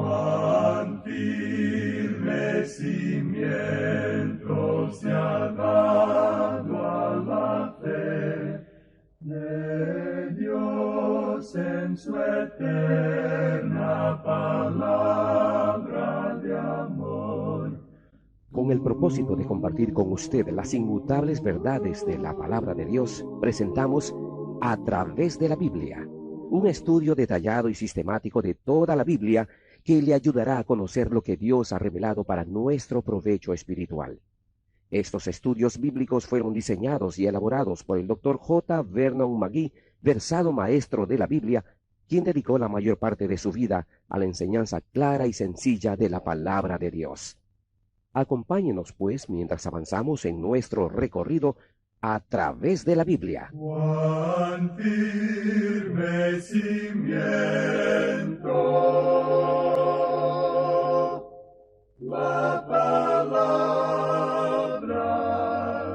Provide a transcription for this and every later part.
Cuán firme cimiento se ha dado a la fe de Dios en su eterna palabra de amor. Con el propósito de compartir con usted las inmutables verdades de la palabra de Dios, presentamos A Través de la Biblia, un estudio detallado y sistemático de toda la Biblia que le ayudará a conocer lo que Dios ha revelado para nuestro provecho espiritual. Estos estudios bíblicos fueron diseñados y elaborados por el Dr. J. Vernon McGee, versado maestro de la Biblia, quien dedicó la mayor parte de su vida a la enseñanza clara y sencilla de la palabra de Dios. Acompáñenos, pues, mientras avanzamos en nuestro recorrido a través de la Biblia. Cuán firme cimiento la palabra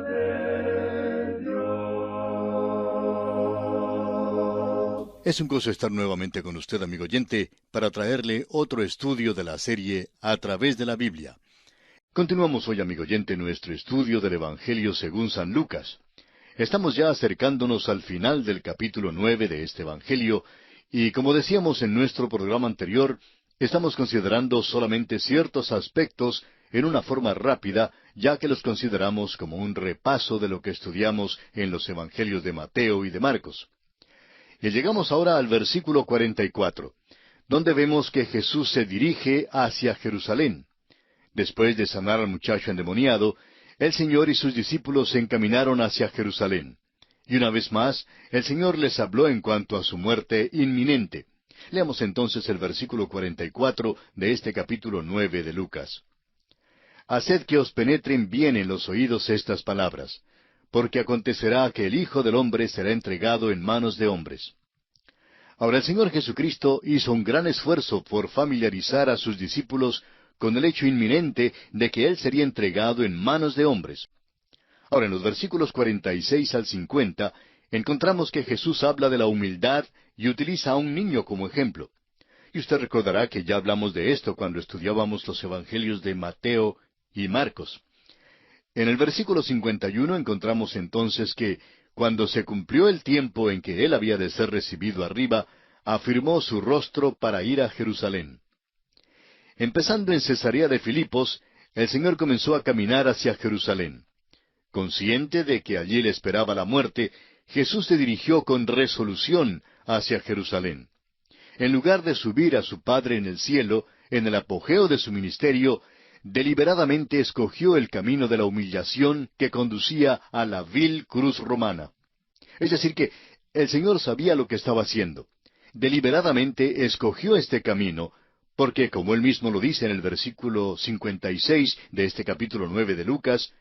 de Dios. Es un gozo estar nuevamente con usted, amigo oyente, para traerle otro estudio de la serie A Través de la Biblia. Continuamos hoy, amigo oyente, nuestro estudio del Evangelio según San Lucas. Estamos ya acercándonos al final del capítulo 9 de este Evangelio, y como decíamos en nuestro programa anterior, estamos considerando solamente ciertos aspectos en una forma rápida, ya que los consideramos como un repaso de lo que estudiamos en los Evangelios de Mateo y de Marcos. Y llegamos ahora al versículo 44, donde vemos que Jesús se dirige hacia Jerusalén. Después de sanar al muchacho endemoniado, el Señor y sus discípulos se encaminaron hacia Jerusalén. Y una vez más, el Señor les habló en cuanto a su muerte inminente. Leamos entonces el versículo 44 de este capítulo 9 de Lucas. Haced que os penetren bien en los oídos estas palabras, porque acontecerá que el Hijo del Hombre será entregado en manos de hombres. Ahora el Señor Jesucristo hizo un gran esfuerzo por familiarizar a sus discípulos con el hecho inminente de que Él sería entregado en manos de hombres. Ahora, en los versículos 46 al 50, encontramos que Jesús habla de la humildad y utiliza a un niño como ejemplo. Y usted recordará que ya hablamos de esto cuando estudiábamos los Evangelios de Mateo y Marcos. En el versículo 51 encontramos entonces que, cuando se cumplió el tiempo en que Él había de ser recibido arriba, afirmó su rostro para ir a Jerusalén. Empezando en Cesarea de Filipos, el Señor comenzó a caminar hacia Jerusalén. Consciente de que allí le esperaba la muerte, Jesús se dirigió con resolución hacia Jerusalén. En lugar de subir a su Padre en el cielo, en el apogeo de su ministerio, deliberadamente escogió el camino de la humillación que conducía a la vil cruz romana. Es decir que el Señor sabía lo que estaba haciendo. Deliberadamente escogió este camino, porque, como Él mismo lo dice en el versículo 56 de este capítulo 9 de Lucas,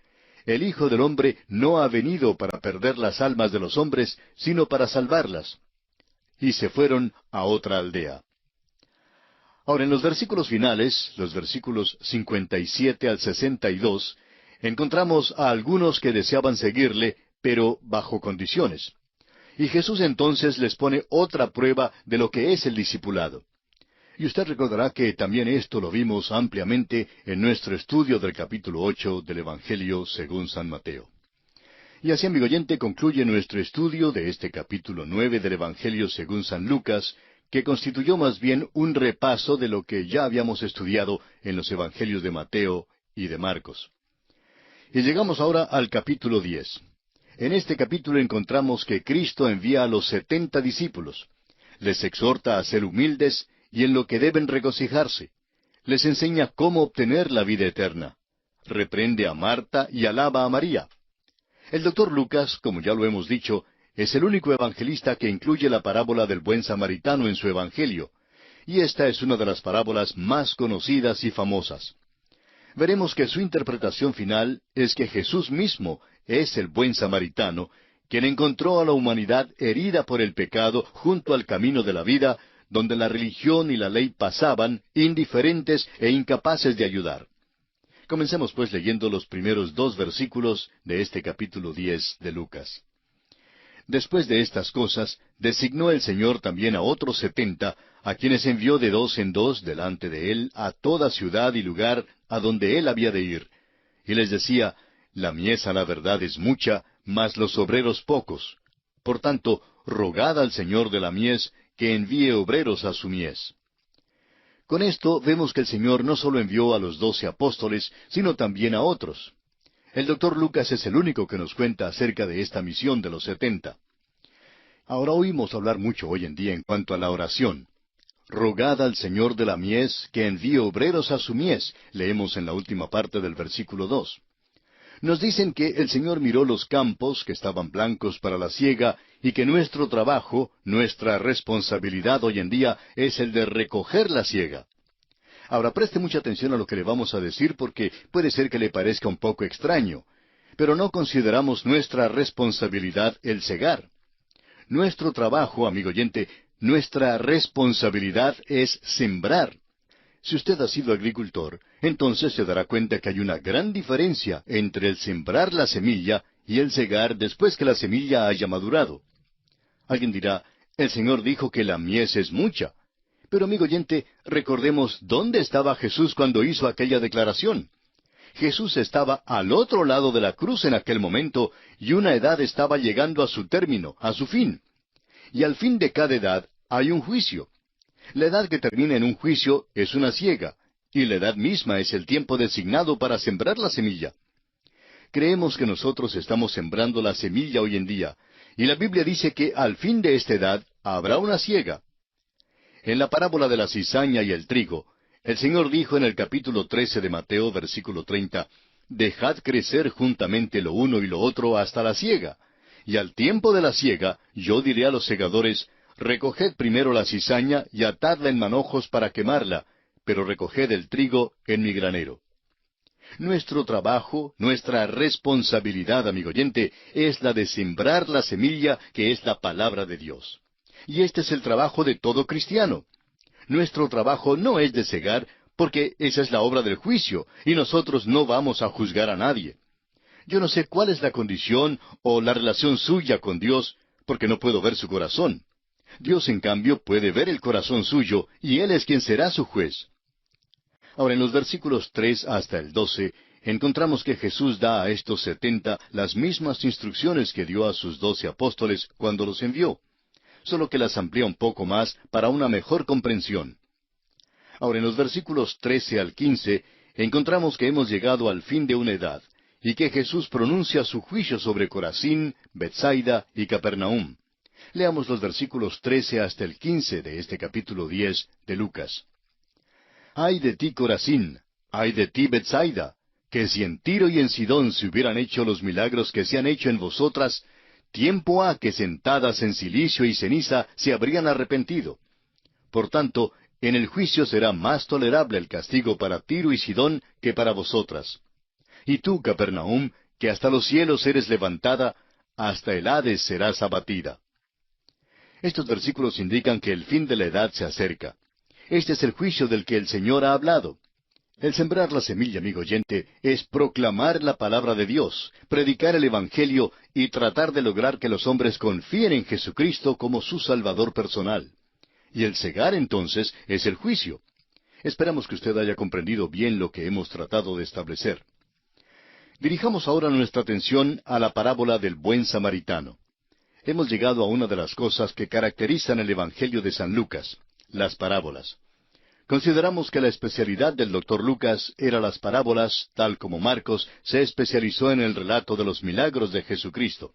el Hijo del Hombre no ha venido para perder las almas de los hombres, sino para salvarlas. Y se fueron a otra aldea. Ahora, en los versículos finales, los versículos 57 al 62, encontramos a algunos que deseaban seguirle, pero bajo condiciones. Y Jesús entonces les pone otra prueba de lo que es el discipulado. Y usted recordará que también esto lo vimos ampliamente en nuestro estudio del capítulo 8 del Evangelio según San Mateo. Y así, amigo oyente, concluye nuestro estudio de este capítulo 9 del Evangelio según San Lucas, que constituyó más bien un repaso de lo que ya habíamos estudiado en los Evangelios de Mateo y de Marcos. Y llegamos ahora al capítulo 10. En este capítulo encontramos que Cristo envía a los 70 discípulos. Les exhorta a ser humildes y en lo que deben regocijarse. Les enseña cómo obtener la vida eterna. Reprende a Marta y alaba a María. El doctor Lucas, como ya lo hemos dicho, es el único evangelista que incluye la parábola del buen samaritano en su evangelio, y esta es una de las parábolas más conocidas y famosas. Veremos que su interpretación final es que Jesús mismo es el buen samaritano, quien encontró a la humanidad herida por el pecado junto al camino de la vida, donde la religión y la ley pasaban, indiferentes e incapaces de ayudar. Comencemos pues leyendo los primeros 2 versículos de este capítulo 10 de Lucas. Después de estas cosas, designó el Señor también a otros 70, a quienes envió de dos en dos delante de él a toda ciudad y lugar a donde él había de ir. Y les decía, la mies a la verdad es mucha, mas los obreros pocos. Por tanto, rogad al Señor de la mies que envíe obreros a su mies. Con esto vemos que el Señor no solo envió a los 12 apóstoles, sino también a otros. El doctor Lucas es el único que nos cuenta acerca de esta misión de los 70. Ahora oímos hablar mucho hoy en día en cuanto a la oración. Rogad al Señor de la mies que envíe obreros a su mies, leemos en la última parte del versículo 2. Nos dicen que el Señor miró los campos que estaban blancos para la siega y que nuestro trabajo, nuestra responsabilidad hoy en día es el de recoger la siega. Ahora preste mucha atención a lo que le vamos a decir porque puede ser que le parezca un poco extraño, pero no consideramos nuestra responsabilidad el segar. Nuestro trabajo, amigo oyente, nuestra responsabilidad es sembrar. Si usted ha sido agricultor, entonces se dará cuenta que hay una gran diferencia entre el sembrar la semilla y el segar después que la semilla haya madurado. Alguien dirá, el Señor dijo que la mies es mucha. Pero amigo oyente, recordemos dónde estaba Jesús cuando hizo aquella declaración. Jesús estaba al otro lado de la cruz en aquel momento y una edad estaba llegando a su término, a su fin. Y al fin de cada edad hay un juicio. La edad que termina en un juicio es una siega, y la edad misma es el tiempo designado para sembrar la semilla. Creemos que nosotros estamos sembrando la semilla hoy en día, y la Biblia dice que al fin de esta edad habrá una siega. En la parábola de la cizaña y el trigo, el Señor dijo en el capítulo 13 de Mateo, versículo 30, «Dejad crecer juntamente lo uno y lo otro hasta la siega. Y al tiempo de la siega, yo diré a los segadores, recoged primero la cizaña y atadla en manojos para quemarla, pero recoged el trigo en mi granero». Nuestro trabajo, nuestra responsabilidad, amigo oyente, es la de sembrar la semilla que es la palabra de Dios. Y este es el trabajo de todo cristiano. Nuestro trabajo no es de cegar, porque esa es la obra del juicio, y nosotros no vamos a juzgar a nadie. Yo no sé cuál es la condición o la relación suya con Dios, porque no puedo ver su corazón. Dios, en cambio, puede ver el corazón suyo, y Él es quien será su juez. Ahora, en los versículos 3 hasta el 12, encontramos que Jesús da a estos 70 las mismas instrucciones que dio a sus 12 apóstoles cuando los envió, solo que las amplía un poco más para una mejor comprensión. Ahora, en los versículos 13 al 15, encontramos que hemos llegado al fin de una edad, y que Jesús pronuncia su juicio sobre Corazín, Betsaida y Capernaum. Leamos los versículos 13 hasta el 15 de este capítulo 10 de Lucas. «Ay de ti, Corazín, ay de ti, Betsaida, que si en Tiro y en Sidón se hubieran hecho los milagros que se han hecho en vosotras, tiempo ha que sentadas en cilicio y ceniza se habrían arrepentido. Por tanto, en el juicio será más tolerable el castigo para Tiro y Sidón que para vosotras. Y tú, Capernaum, que hasta los cielos eres levantada, hasta el Hades serás abatida». Estos versículos indican que el fin de la edad se acerca. Este es el juicio del que el Señor ha hablado. El sembrar la semilla, amigo oyente, es proclamar la palabra de Dios, predicar el Evangelio y tratar de lograr que los hombres confíen en Jesucristo como su Salvador personal. Y el segar, entonces, es el juicio. Esperamos que usted haya comprendido bien lo que hemos tratado de establecer. Dirijamos ahora nuestra atención a la parábola del buen samaritano. Hemos llegado a una de las cosas que caracterizan el Evangelio de San Lucas, las parábolas. Consideramos que la especialidad del doctor Lucas era las parábolas, tal como Marcos se especializó en el relato de los milagros de Jesucristo.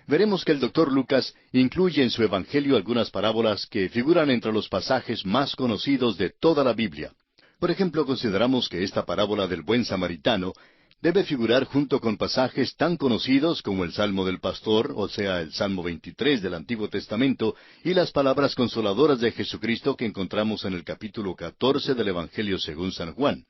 Veremos que el doctor Lucas incluye en su Evangelio algunas parábolas que figuran entre los pasajes más conocidos de toda la Biblia. Por ejemplo, consideramos que esta parábola del buen samaritano debe figurar junto con pasajes tan conocidos como el Salmo del Pastor, o sea, el Salmo 23 del Antiguo Testamento, y las palabras consoladoras de Jesucristo que encontramos en el capítulo 14 del Evangelio según San Juan.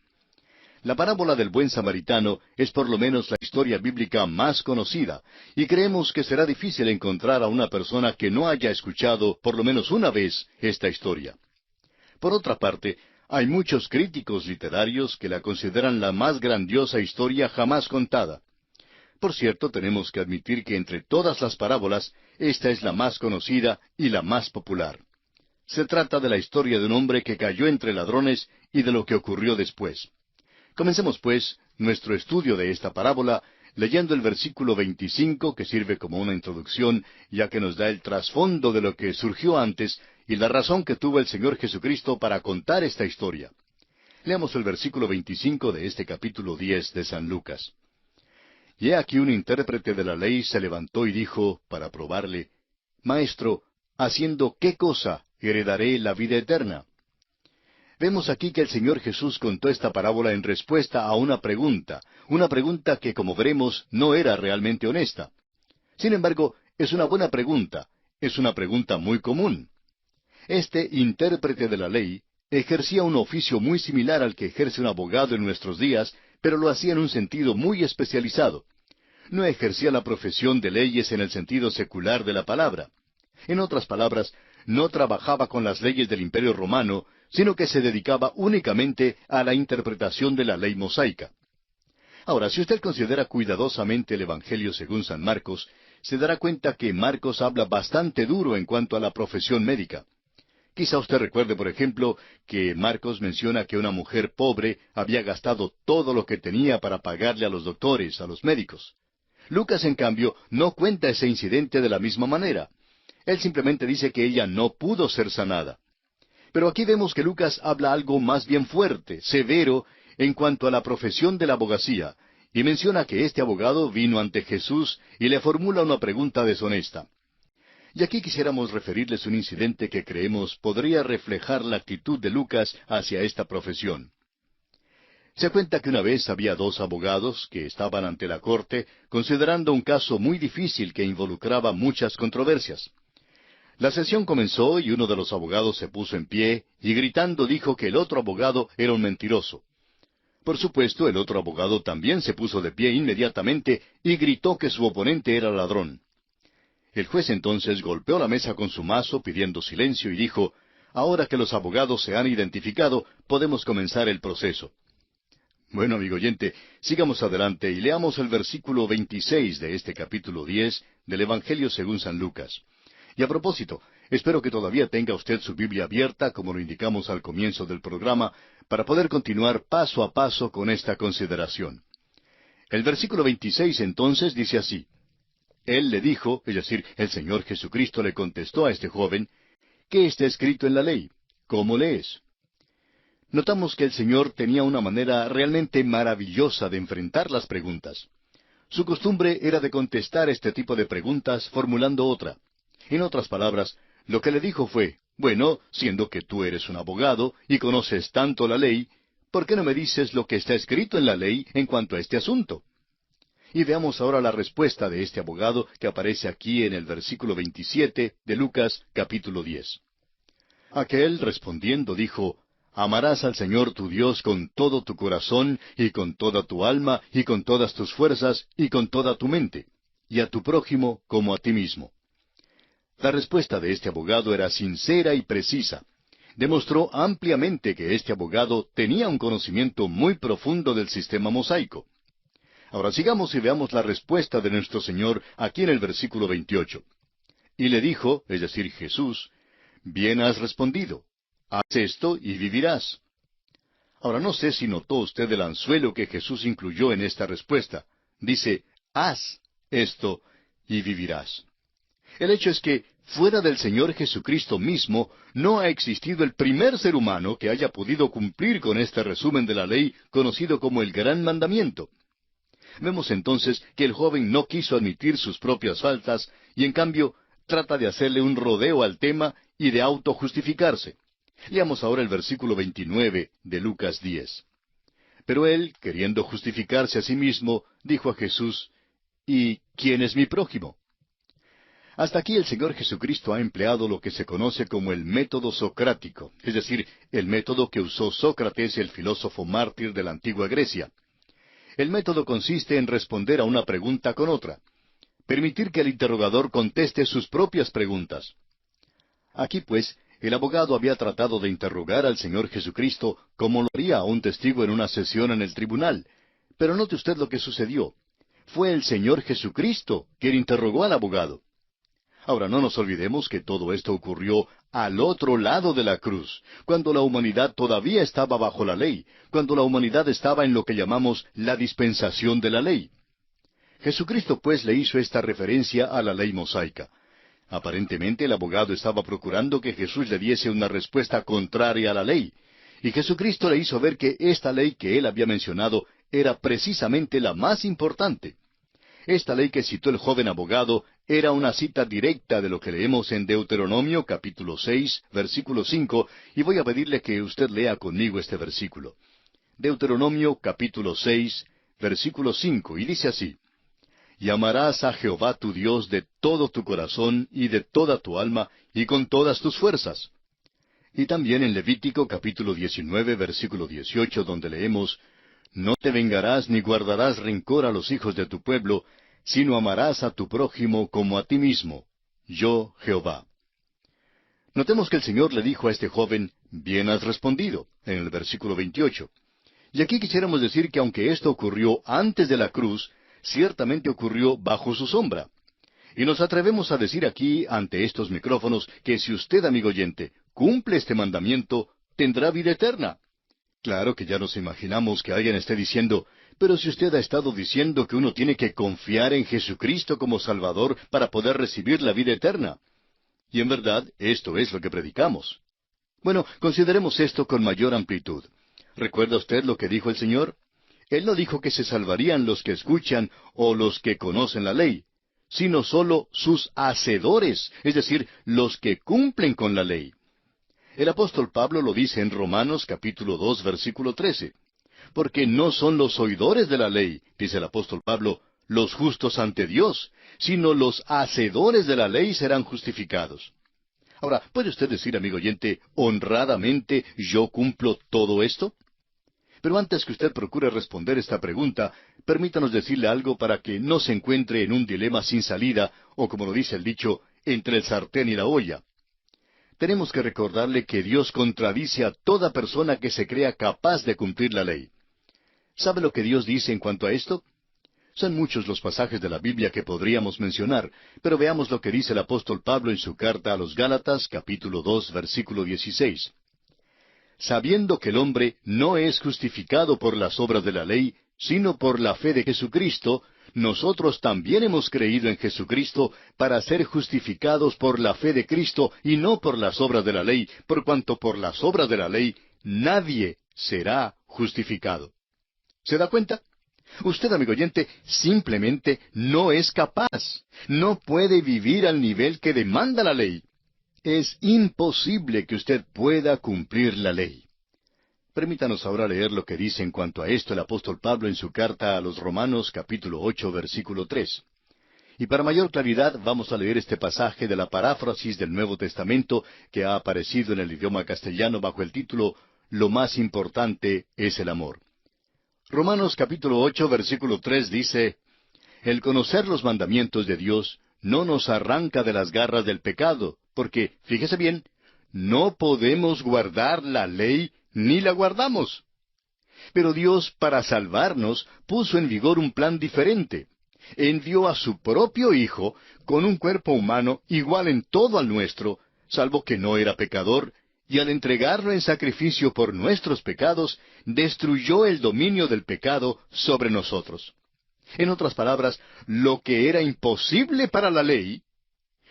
La parábola del buen samaritano es por lo menos la historia bíblica más conocida, y creemos que será difícil encontrar a una persona que no haya escuchado por lo menos una vez esta historia. Por otra parte, hay muchos críticos literarios que la consideran la más grandiosa historia jamás contada. Por cierto, tenemos que admitir que entre todas las parábolas, esta es la más conocida y la más popular. Se trata de la historia de un hombre que cayó entre ladrones y de lo que ocurrió después. Comencemos, pues, nuestro estudio de esta parábola leyendo el versículo 25, que sirve como una introducción, ya que nos da el trasfondo de lo que surgió antes y la razón que tuvo el Señor Jesucristo para contar esta historia. Leamos el versículo 25 de este capítulo 10 de San Lucas. Y he aquí un intérprete de la ley se levantó y dijo, para probarle, Maestro, ¿haciendo qué cosa heredaré la vida eterna? Vemos aquí que el Señor Jesús contó esta parábola en respuesta a una pregunta que, como veremos, no era realmente honesta. Sin embargo, es una buena pregunta, es una pregunta muy común. Este intérprete de la ley ejercía un oficio muy similar al que ejerce un abogado en nuestros días, pero lo hacía en un sentido muy especializado. No ejercía la profesión de leyes en el sentido secular de la palabra. En otras palabras, no trabajaba con las leyes del Imperio Romano, sino que se dedicaba únicamente a la interpretación de la ley mosaica. Ahora, si usted considera cuidadosamente el Evangelio según San Marcos, se dará cuenta que Marcos habla bastante duro en cuanto a la profesión médica. Quizá usted recuerde, por ejemplo, que Marcos menciona que una mujer pobre había gastado todo lo que tenía para pagarle a los doctores, a los médicos. Lucas, en cambio, no cuenta ese incidente de la misma manera. Él simplemente dice que ella no pudo ser sanada. Pero aquí vemos que Lucas habla algo más bien fuerte, severo, en cuanto a la profesión de la abogacía, y menciona que este abogado vino ante Jesús y le formula una pregunta deshonesta. Y aquí quisiéramos referirles un incidente que creemos podría reflejar la actitud de Lucas hacia esta profesión. Se cuenta que una vez había dos abogados que estaban ante la corte considerando un caso muy difícil que involucraba muchas controversias. La sesión comenzó y uno de los abogados se puso en pie y gritando dijo que el otro abogado era un mentiroso. Por supuesto, el otro abogado también se puso de pie inmediatamente y gritó que su oponente era ladrón. El juez entonces golpeó la mesa con su mazo pidiendo silencio y dijo, ahora que los abogados se han identificado, podemos comenzar el proceso. Bueno, amigo oyente, sigamos adelante y leamos el versículo 26 de este capítulo 10 del Evangelio según San Lucas. Y a propósito, espero que todavía tenga usted su Biblia abierta, como lo indicamos al comienzo del programa, para poder continuar paso a paso con esta consideración. El versículo 26 entonces dice así, Él le dijo, es decir, el Señor Jesucristo le contestó a este joven, ¿qué está escrito en la ley? ¿Cómo lees? Notamos que el Señor tenía una manera realmente maravillosa de enfrentar las preguntas. Su costumbre era de contestar este tipo de preguntas formulando otra. En otras palabras, lo que le dijo fue, bueno, siendo que tú eres un abogado y conoces tanto la ley, ¿por qué no me dices lo que está escrito en la ley en cuanto a este asunto? Y veamos ahora la respuesta de este abogado que aparece aquí en el versículo 27 de Lucas capítulo 10. Aquel respondiendo dijo, Amarás al Señor tu Dios con todo tu corazón y con toda tu alma y con todas tus fuerzas y con toda tu mente, y a tu prójimo como a ti mismo. La respuesta de este abogado era sincera y precisa. Demostró ampliamente que este abogado tenía un conocimiento muy profundo del sistema mosaico. Ahora sigamos y veamos la respuesta de nuestro Señor aquí en el versículo 28. Y le dijo, es decir, Jesús, bien has respondido, haz esto y vivirás. Ahora no sé si notó usted el anzuelo que Jesús incluyó en esta respuesta. Dice, haz esto y vivirás. El hecho es que, fuera del Señor Jesucristo mismo, no ha existido el primer ser humano que haya podido cumplir con este resumen de la ley conocido como el Gran Mandamiento. Vemos entonces que el joven no quiso admitir sus propias faltas y en cambio trata de hacerle un rodeo al tema y de autojustificarse. Leamos ahora el versículo 29 de Lucas 10. Pero él, queriendo justificarse a sí mismo, dijo a Jesús, ¿y quién es mi prójimo? Hasta aquí el Señor Jesucristo ha empleado lo que se conoce como el método socrático, es decir, el método que usó Sócrates, el filósofo mártir de la antigua Grecia. El método consiste en responder a una pregunta con otra, permitir que el interrogador conteste sus propias preguntas. Aquí, pues, el abogado había tratado de interrogar al Señor Jesucristo como lo haría a un testigo en una sesión en el tribunal, pero note usted lo que sucedió. fue el Señor Jesucristo quien interrogó al abogado. Ahora, no nos olvidemos que todo esto ocurrió al otro lado de la cruz, cuando la humanidad todavía estaba bajo la ley, cuando la humanidad estaba en lo que llamamos la dispensación de la ley. Jesucristo pues le hizo esta referencia a la ley mosaica. Aparentemente el abogado estaba procurando que Jesús le diese una respuesta contraria a la ley, y Jesucristo le hizo ver que esta ley que él había mencionado era precisamente la más importante. Esta ley que citó el joven abogado era una cita directa de lo que leemos en Deuteronomio capítulo 6, versículo 5, y voy a pedirle que usted lea conmigo este versículo. Deuteronomio capítulo 6, versículo 5, y dice así: Y amarás a Jehová tu Dios de todo tu corazón y de toda tu alma y con todas tus fuerzas. Y también en Levítico capítulo 19, versículo 18, donde leemos: No te vengarás ni guardarás rencor a los hijos de tu pueblo, sino amarás a tu prójimo como a ti mismo. Yo, Jehová. Notemos que el Señor le dijo a este joven: Bien has respondido, en el versículo 28. Y aquí quisiéramos decir que aunque esto ocurrió antes de la cruz, ciertamente ocurrió bajo su sombra. Y nos atrevemos a decir aquí, ante estos micrófonos, que si usted, amigo oyente, cumple este mandamiento, tendrá vida eterna. Claro que ya nos imaginamos que alguien esté diciendo: pero si usted ha estado diciendo que uno tiene que confiar en Jesucristo como Salvador para poder recibir la vida eterna. Y en verdad, esto es lo que predicamos. Bueno, consideremos esto con mayor amplitud. ¿Recuerda usted lo que dijo el Señor? Él no dijo que se salvarían los que escuchan o los que conocen la ley, sino solo sus hacedores, es decir, los que cumplen con la ley. El apóstol Pablo lo dice en Romanos capítulo 2, versículo 13. Porque no son los oidores de la ley, dice el apóstol Pablo, los justos ante Dios, sino los hacedores de la ley serán justificados. Ahora, ¿puede usted decir, amigo oyente, honradamente yo cumplo todo esto? Pero antes que usted procure responder esta pregunta, permítanos decirle algo para que no se encuentre en un dilema sin salida, o como lo dice el dicho, entre el sartén y la olla. Tenemos que recordarle que Dios contradice a toda persona que se crea capaz de cumplir la ley. ¿Sabe lo que Dios dice en cuanto a esto? Son muchos los pasajes de la Biblia que podríamos mencionar, pero veamos lo que dice el apóstol Pablo en su carta a los Gálatas, capítulo 2, versículo 16. Sabiendo que el hombre no es justificado por las obras de la ley, sino por la fe de Jesucristo, nosotros también hemos creído en Jesucristo para ser justificados por la fe de Cristo y no por las obras de la ley, por cuanto por las obras de la ley nadie será justificado. ¿Se da cuenta? Usted, amigo oyente, simplemente no es capaz. No puede vivir al nivel que demanda la ley. Es imposible que usted pueda cumplir la ley. Permítanos ahora leer lo que dice en cuanto a esto el apóstol Pablo en su carta a los Romanos capítulo 8 versículo 3. Y para mayor claridad vamos a leer este pasaje de la paráfrasis del Nuevo Testamento que ha aparecido en el idioma castellano bajo el título Lo más importante es el amor. Romanos capítulo 8 versículo 3 dice: El conocer los mandamientos de Dios no nos arranca de las garras del pecado, porque, fíjese bien, no podemos guardar la ley ni la guardamos. Pero Dios, para salvarnos, puso en vigor un plan diferente. Envió a su propio Hijo, con un cuerpo humano igual en todo al nuestro, salvo que no era pecador, y al entregarlo en sacrificio por nuestros pecados, destruyó el dominio del pecado sobre nosotros. En otras palabras, lo que era imposible para la ley,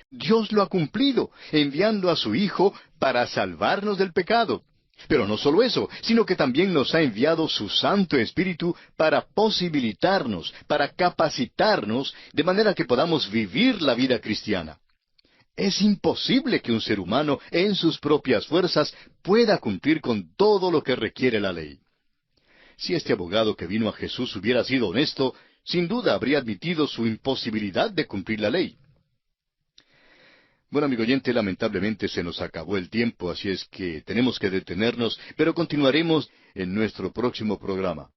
Dios lo ha cumplido, enviando a su Hijo para salvarnos del pecado. Pero no solo eso, sino que también nos ha enviado su Santo Espíritu para posibilitarnos, para capacitarnos, de manera que podamos vivir la vida cristiana. Es imposible que un ser humano, en sus propias fuerzas, pueda cumplir con todo lo que requiere la ley. Si este abogado que vino a Jesús hubiera sido honesto, sin duda habría admitido su imposibilidad de cumplir la ley. Bueno, amigo oyente, lamentablemente se nos acabó el tiempo, así es que tenemos que detenernos, pero continuaremos en nuestro próximo programa.